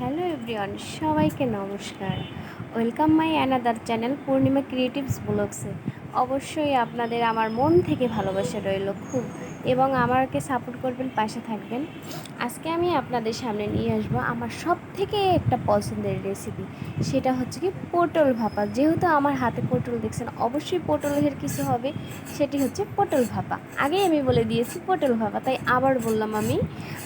Hello everyone, সবাইকে নমস্কার। Welcome my another channel Purnima creatives ব্লগসে। অবশ্যই আপনাদের আমার মন থেকে ভালোবাসা রইল খুব, এবং আমাকে সাপোর্ট করবেন, পাশে থাকবেন। আজকে আমি আপনাদের সামনে নিয়ে আসবো আমার সব থেকে একটা পছন্দের রেসিপি। সেটা হচ্ছে কি পটল ভাপা। যেহেতু আমার হাতে পটল দেখছেন, অবশ্যই পটলের কিছু হবে। সেটি হচ্ছে পটল ভাপা। আগেই আমি বলে দিয়েছি পটল ভাপা, তাই আবার বললাম আমি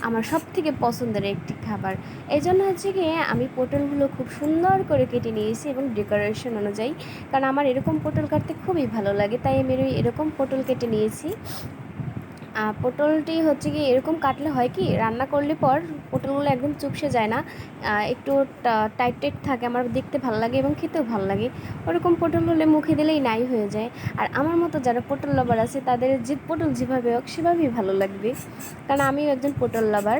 আমার সব থেকে পছন্দের একটি খাবার। এই জন্য হচ্ছে গিয়ে আমি পটলগুলো খুব সুন্দর করে কেটে নিয়েছি এবং ডেকোরেশন অনুযায়ী, কারণ আমার এরকম পটল কাটতে খুবই ভালো লাগে, তাই আমি এরকম পটল কেটে নিয়েছি। পটলটি হচ্ছে কি এরকম কাটলে হয় কি, রান্না করলে পর পটলগুলো একদম চুপসে যায় না, একটু টাইট টাইট থাকে, আমার দেখতে ভালো লাগে এবং খেতেও ভালো লাগে। ওরকম পটল হলে মুখে দিলেই নাই হয়ে যায়। আর আমার মতো যারা পটল লাভার আছে তাদের যে পটল যেভাবে হোক সেভাবেই ভালো লাগবে, কারণ আমিও একজন পটল লাভার।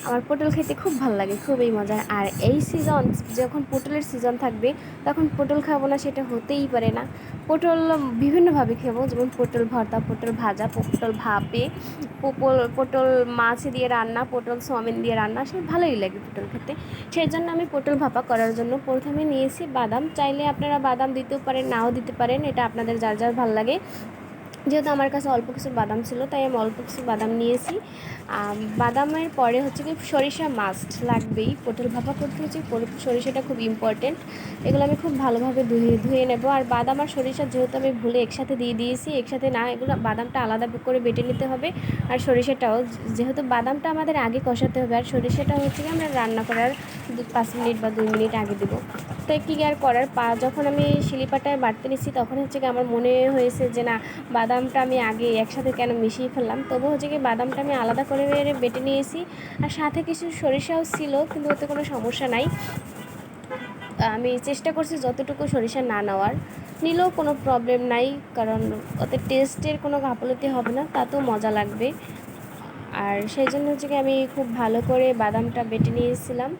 আমার পটল খেতে খুব ভালো লাগে, খুবই মজার। আর এই সিজন, যখন পটলের সিজন থাকবে তখন পটল খাবো না সেটা হতেই পারে না। পটল বিভিন্নভাবে খাবো, যেমন পটল ভর্তা, পটল ভাজা, পটল ভাপে, পটল মাছ দিয়ে রান্না, পটল সোয়াবিন দিয়ে রান্না, সে ভালোই লাগে পটল খেতে। সেই জন্য আমি পটল ভাপা করার জন্য প্রথমে নিয়েছি বাদাম। চাইলে আপনারা বাদাম দিতেও পারেন, নাও দিতে পারেন, এটা আপনাদের যার যার ভালো লাগে। যেহেতু আমার কাছে অল্প কিছু বাদাম ছিল, তাই আমি অল্প কিছু বাদাম নিয়েছি। বাদামের পরে হচ্ছে কি সরিষা মাস্ট লাগবেই, পটল ভাপা করতে হচ্ছে সরিষাটা খুব ইম্পর্টেন্ট। এগুলো আমি খুব ভালোভাবে ধুয়ে ধুয়ে নেব। আর বাদাম আর সরিষা যেহেতু আমি ভুলে একসাথে দিয়ে দিয়েছি, একসাথে না, এগুলো বাদামটা আলাদা করে বেটে নিতে হবে। আর সরিষাটাও, যেহেতু বাদামটা আমাদের আগে কষাতে হবে, আর সরিষাটা হচ্ছে কি আমরা রান্না করার 5 মিনিট বা 2 মিনিট আগে দেবো। তো কি আর করার, যখন আমি শিলিপাটায় বাটতে নিচ্ছি তখন হচ্ছে কি আমার মনে হয়েছে যে না, বাদামটা আমি আগে একসাথে কেন মিশিয়ে ফেললাম। তবু হচ্ছে কি বাদামটা আমি আলাদা করে বেটে নিয়েছি। আর সাথে কিছু সরিষাও ছিল, কিন্তু ওতে কোনো সমস্যা নাই। আমি চেষ্টা করছি যতটুকু সরিষা না নেওয়ার, নিলেও কোনো প্রবলেম নাই, কারণ ওতে টেস্টের কোনো গাফলতি হবে না, তাতেও মজা লাগবে। আর সেই জন্য হচ্ছে কি আমি খুব ভালো করে বাদামটা বেটে নিয়েছিলাম।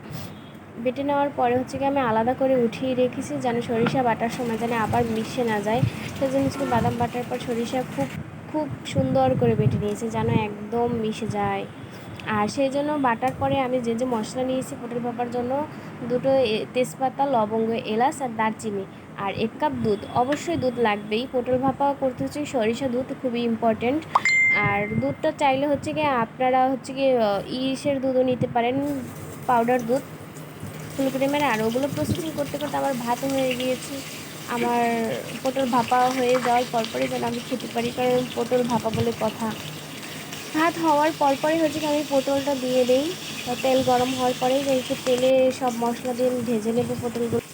বেটে নেওয়ার পরে হচ্ছে কি আমি আলাদা করে উঠিয়ে রেখেছি, যেন সরিষা বাটার সময় যেন আবার মিশে না যায়। সেই জন্য হচ্ছে বাদাম বাটার পর সরিষা খুব খুব সুন্দর করে বেটে নিয়েছি, যেন একদম মিশে যায়। আর সেই জন্য বাটার পরে আমি যে যে মশলা নিয়েছি পটল ভাপার জন্য, দুটো তেজপাতা, লবঙ্গ, এলাচ আর দারচিনি, আর 1 কাপ দুধ। অবশ্যই দুধ লাগবেই, পটল ভাপা করতে হচ্ছে সরিষা দুধ খুবই ইম্পর্টেন্ট। আর দুধটা চাইলে হচ্ছে কি আপনারা হচ্ছে কি ইসের দুধও নিতে পারেন, পাউডার দুধ, ফুল ক্রিমের। আর ওগুলো প্রসেসিং করতে করতে আমার ভাত হয়ে গিয়েছে। আমার পটল ভাপা হয়ে যাওয়ার পরপরই যেন আমি খেতে পারি, কারণ পটল ভাপা বলে কথা। ভাত হওয়ার পরপরই হচ্ছে কি আমি পটলটা দিয়ে দিই। তেল গরম হওয়ার পরেই একটু তেলে সব মশলা দিয়ে আমি ভেজে নেবো পটলগুলো।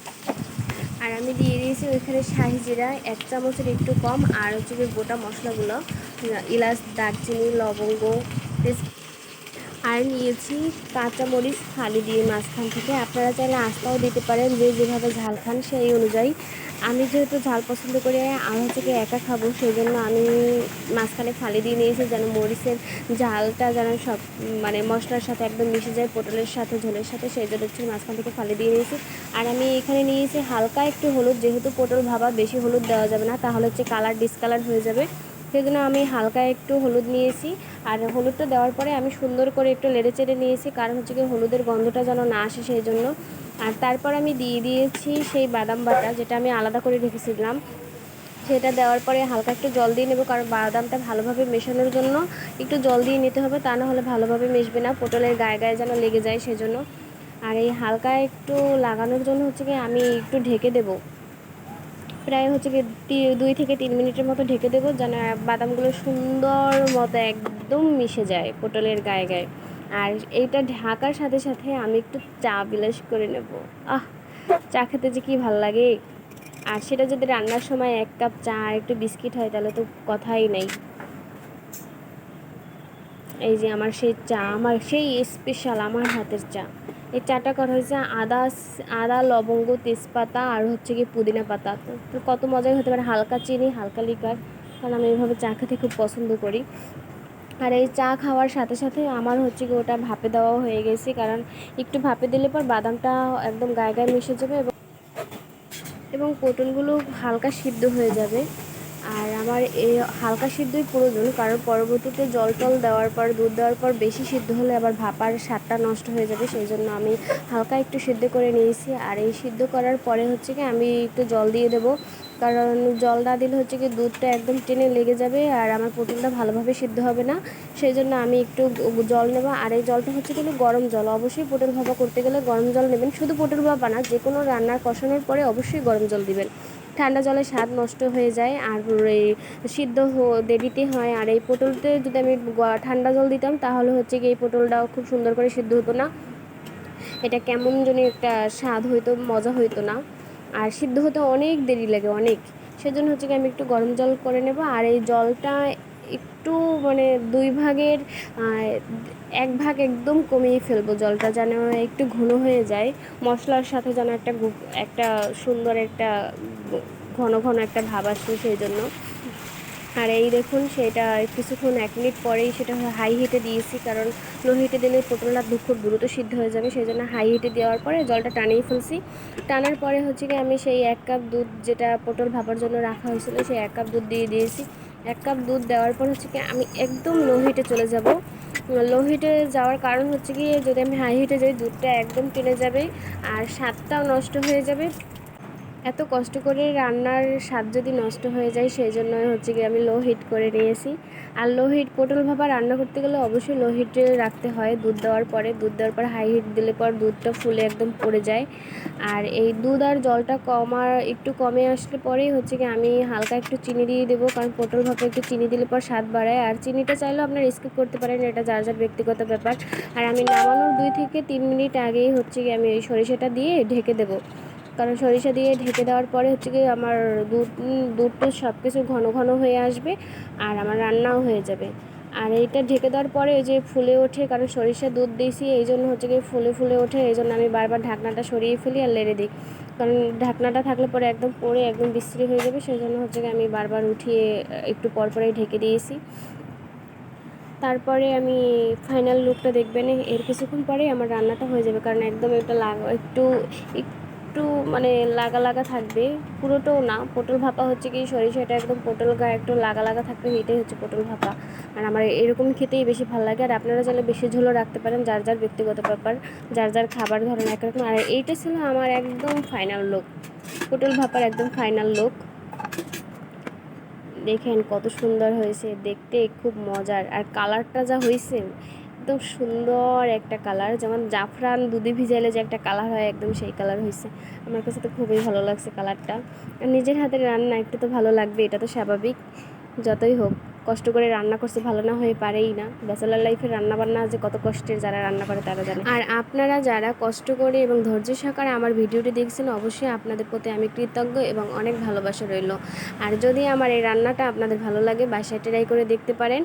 আর আমি দিয়ে দিয়েছি ওইখানে শাহি জিরা 1 চামচের একটু কম, আর হচ্ছে কি গোটা মশলাগুলো, এলাচ, দারচিনি, লবঙ্গ, আর নিয়েছি কাঁচামরিচ ফালি দিয়ে মাঝখান থেকে। আপনারা চাইলে আস্তাও দিতে পারেন, যে যেভাবে ঝাল খান সেই অনুযায়ী। আমি যেহেতু ঝাল পছন্দ করি, আমি হচ্ছে কি একা খাবো, সেই জন্য আমি মাঝখানে ফালি দিয়ে নিয়েছি, যেন মরিচের ঝালটা যেন সব মানে মশলার সাথে একদম মিশে যায়, পটলের সাথে, ঝোলের সাথে। সেই জন্য হচ্ছে মাঝখান থেকে ফালি দিয়ে নিয়েছি। আর আমি এখানে নিয়েছি হালকা একটু হলুদ, যেহেতু পটল ভাবা, বেশি হলুদ দেওয়া যাবে না, তাহলে হচ্ছে কালার ডিসকালার হয়ে যাবে। সেই জন্য আমি হালকা একটু হলুদ নিয়েছি। আর হলুদটা দেওয়ার পরে আমি সুন্দর করে একটু নেড়ে চেড়ে নিয়েছি, কারণ হচ্ছে কি হলুদের গন্ধটা যেন না আসে, সেই জন্য। আর তারপর আমি দিয়ে দিয়েছি সেই বাদাম বাটা, যেটা আমি আলাদা করে রেখেছিলাম। সেটা দেওয়ার পরে হালকা একটু জল দিয়ে নেব, কারণ বাদামটা ভালোভাবে মেশানোর জন্য একটু জল দিয়ে নিতে হবে, তা না হলে ভালোভাবে মিশবে না, পটলের গায়ে গায়ে যেন লেগে যায়, সেজন্য। আর এই হালকা একটু লাগানোর জন্য হচ্ছে কি আমি একটু ঢেকে দেবো, প্রায় হচ্ছে কি 2 থেকে 3 মিনিটের মতো ঢেকে দেবো, যেন বাদামগুলো সুন্দর মতো একদম মিশে যায় পটলের গায়ে গায়ে। আর এইটা ঢাকার সাথে সাথে আমি একটু চা বিলাস করে নেব। আহ, চা খেতে যে কী ভালো লাগে! আর সেটা যদি রান্নার সময় 1 কাপ চা আর একটু বিস্কিট হয়, তাহলে তো কথাই নেই। এই যে আমার সেই চা, আমার সেই স্পেশাল আমার হাতের চা। এই চাটা করা হয়েছে আদা, আদা, লবঙ্গ, তেজপাতা আর হচ্ছে কি পুদিনা পাতা। তো কত মজাই হতে পারে, হালকা চিনি, হালকা লিকার, কারণ আমি এইভাবে চা খেতে খুব পছন্দ করি। আর এই চা খাওয়ার সাথে সাথে আমার হচ্ছে কি ওটা ভাপে দেওয়া হয়ে গেছে, কারণ একটু ভাপে দিলে পর বাদামটা একদম গায়ে গায়ে মিশে যাবে, এবং পটলগুলো হালকা সিদ্ধ হয়ে যাবে। আর আমার এই হালকা সিদ্ধই প্রয়োজন, কারণ পরবর্তীতে জল টল দেওয়ার পর দুধ দেওয়ার পর বেশি সিদ্ধ হলে আবার ভাপার স্বাদটা নষ্ট হয়ে যাবে, সেই জন্য আমি হালকা একটু সিদ্ধ করে নিয়েছি। আর এই সিদ্ধ করার পরে হচ্ছে কি আমি একটু জল দিয়ে দেবো, কারণ জল না দিলে হচ্ছে কি দুধটা একদম টেনে লেগে যাবে আর আমার পটলটা ভালোভাবে সিদ্ধ হবে না। সেই জন্য আমি একটু জল নেবো। আর এই জলটা হচ্ছে কিন্তু গরম জল, অবশ্যই পটল ভাপা করতে গেলে গরম জল নেবেন। শুধু পটল ভাপা না, যে কোনো রান্নার কষানোর পরে অবশ্যই গরম জল দিবেন। ঠান্ডা জলে স্বাদ নষ্ট হয়ে যায় আর এই সিদ্ধ দেরিতে হয়। আর এই পটলতে যদি আমি ঠান্ডা জল দিতাম তাহলে হচ্ছে কি এই পটলটাও খুব সুন্দর করে সিদ্ধ হতো না, এটা কেমন জানি একটা স্বাদ হইতো, মজা হইতো না। আর সিদ্ধ হতে অনেক দেরি লাগে, অনেক। সেজন্য হচ্ছে কি আমি একটু গরম জল করে নেব। আর এই জলটা একটু মানে দুই ভাগের এক ভাগ একদম কমিয়ে ফেলবো, জলটা যেন একটু ঘন হয়ে যায়, মশলার সাথে যেন একটা সুন্দর একটা ঘন ঘন একটা ভাব আসে, সেই জন্য। আর এই দেখুন সেটা কিছুক্ষণ 1 মিনিট পরেই সেটা হাই হিটে দিয়েছি, কারণ লো হিটে দিলে পটলটা খুব দ্রুত সিদ্ধ হয়ে যাবে, সেই জন্য হাই হিটে দেওয়ার পরে জলটা টানিয়ে ফেলছি। টানার পরে হচ্ছে কি আমি সেই 1 কাপ দুধ যেটা পটল ভাপার জন্য রাখা হয়েছিল সেই 1 কাপ দুধ দিয়ে দিয়েছি। 1 কাপ দুধ দেওয়ার পর হচ্ছে কি আমি একদম লো হিটে চলে যাব। লো হিটে যাওয়ার কারণ হচ্ছে কি যদি আমি হাই হিটে যাই দুধটা একদম টেনে যাবে আর স্বাদটাও নষ্ট হয়ে যাবে। এত কষ্ট করে রান্নার স্বাদ যদি নষ্ট হয়ে যায়, সেই জন্যই হচ্ছে কি আমি লো হিট করে নিয়েছি। আর লো হিট পটল ভাপা রান্না করতে গেলে অবশ্যই লো হিটে রাখতে হয়। দুধ দেওয়ার পরে হাই হিট দিলে পর দুধটা ফুলে একদম পড়ে যায়। আর এই দুধ আর জলটা একটু কমে আসলে পরেই হচ্ছে কি আমি হালকা একটু চিনি দিয়ে দেবো, কারণ পটল ভাপা একটু চিনি দিলে পর স্বাদ বাড়ায়। আর চিনিটা চাইলেও আপনারা স্কিপ করতে পারেন, এটা যার যার ব্যক্তিগত ব্যাপার। আর আমি নামানোর 2 থেকে 3 মিনিট আগেই হচ্ছে কি আমি এই সরিষাটা দিয়ে ঢেকে দেবো, কারণ সরিষা দিয়ে ঢেকে দেওয়ার পরে হচ্ছে কি আমার দুধটা সব কিছু ঘন ঘন হয়ে আসবে আর আমার রান্নাও হয়ে যাবে। আর এইটা ঢেকে দেওয়ার পরে ওই যে ফুলে ওঠে, কারণ সরিষা দুধ দিয়েছি এই জন্য হচ্ছে কি ফুলে ফুলে ওঠে, এই জন্য আমি বারবার ঢাকনাটা সরিয়ে ফেলি আর লেড়ে দিই, কারণ ঢাকনাটা থাকলে পরে একদম পড়ে একদম বিশ্রী হয়ে যাবে, সেই জন্য হচ্ছে কি আমি বারবার উঠিয়ে একটু পরপরেই ঢেকে দিয়েছি। তারপরে আমি ফাইনাল লুকটা দেখবেন, এর কিছুক্ষণ পরেই আমার রান্নাটা হয়ে যাবে, কারণ একদম এটা একটু একটু মানে লাগা লাগা থাকবে, পুরোটাও না। পটল ভাপা হচ্ছে কি সরিষাটা একদম পটল গায়ে একটু লাগা লাগা থাকবে, এটাই হচ্ছে পটল ভাপা। আর আমার এরকম খেতেই বেশি ভালো লাগে। আর আপনারা চাইলে বেশি ঝোলও রাখতে পারেন, যার যার ব্যক্তিগত ব্যাপার, যার যার খাবার ধরন একরকম। আর এইটা ছিল আমার একদম ফাইনাল লুক, পটল ভাপার একদম ফাইনাল লুক। দেখেন কত সুন্দর হয়েছে দেখতে, খুব মজার। আর কালারটা যা হয়েছে একদম সুন্দর একটা কালার, যেমন জাফরান দুধে ভিজাইলে যে একটা কালার হয় একদম সেই কালার হয়েছে। আমার কাছে তো খুবই ভালো লাগছে কালারটা। আর নিজের হাতের রান্না একটু তো ভালো লাগবে, এটা তো স্বাভাবিক। যতই হোক কষ্ট করে রান্না করছে, ভালো না হয়ে পারেই না। ব্যাচেলার লাইফে রান্না বান্না যে কত কষ্টের, যারা রান্না করে তারা জানে। আর আপনারা যারা কষ্ট করে এবং ধৈর্য সহকারে আমার ভিডিওটি দেখছেন, অবশ্যই আপনাদের প্রতি আমি কৃতজ্ঞ এবং অনেক ভালোবাসা রইল। আর যদি আমার এই রান্নাটা আপনাদের ভালো লাগে বাসায় ট্রাই করে দেখতে পারেন।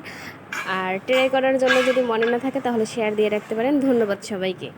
আর ট্রাই করার জন্য যদি মনে না থাকে তাহলে শেয়ার দিয়ে রাখতে পারেন। ধন্যবাদ সবাইকে।